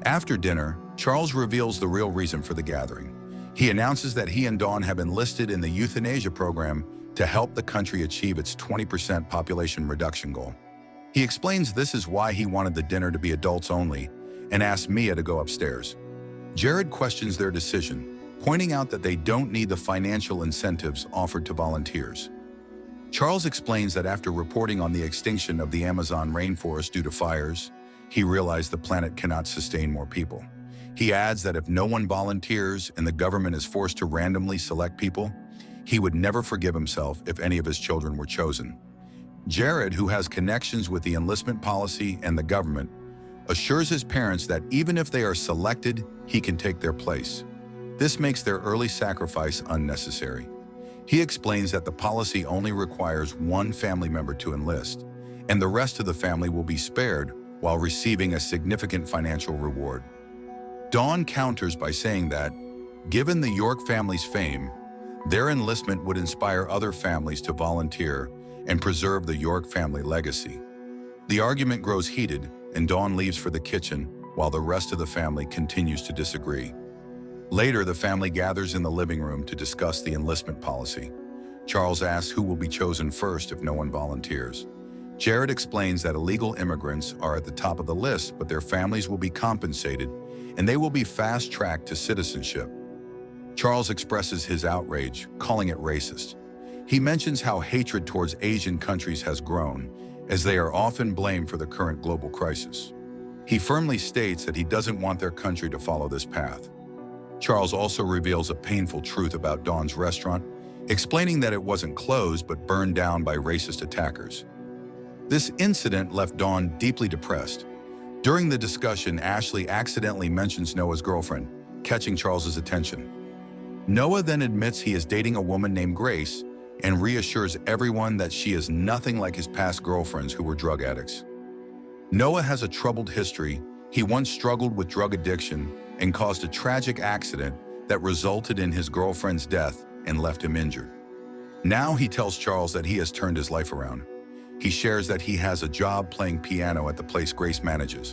After dinner, Charles reveals the real reason for the gathering. He announces that he and Dawn have enlisted in the Euthanasia program to help the country achieve its 20% population reduction goal. He explains this is why he wanted the dinner to be adults only and asks Mia to go upstairs. Jared questions their decision, pointing out that they don't need the financial incentives offered to volunteers. Charles explains that after reporting on the extinction of the Amazon rainforest due to fires, he realized the planet cannot sustain more people. He adds that if no one volunteers and the government is forced to randomly select people, he would never forgive himself if any of his children were chosen. Jared, who has connections with the enlistment policy and the government, assures his parents that even if they are selected, he can take their place. This makes their early sacrifice unnecessary. He explains that the policy only requires one family member to enlist, and the rest of the family will be spared while receiving a significant financial reward. Dawn counters by saying that, given the York family's fame, their enlistment would inspire other families to volunteer and preserve the York family legacy. The argument grows heated, and Dawn leaves for the kitchen while the rest of the family continues to disagree. Later, the family gathers in the living room to discuss the enlistment policy. Charles asks who will be chosen first if no one volunteers. Jared explains that illegal immigrants are at the top of the list, but their families will be compensated and they will be fast-tracked to citizenship. Charles expresses his outrage, calling it racist. He mentions how hatred towards Asian countries has grown, as they are often blamed for the current global crisis. He firmly states that he doesn't want their country to follow this path. Charles also reveals a painful truth about Dawn's restaurant, explaining that it wasn't closed but burned down by racist attackers. This incident left Dawn deeply depressed. During the discussion, Ashley accidentally mentions Noah's girlfriend, catching Charles's attention. Noah then admits he is dating a woman named Grace and reassures everyone that she is nothing like his past girlfriends who were drug addicts. Noah has a troubled history. He once struggled with drug addiction and caused a tragic accident that resulted in his girlfriend's death and left him injured. Now he tells Charles that he has turned his life around. He shares that he has a job playing piano at the place Grace manages.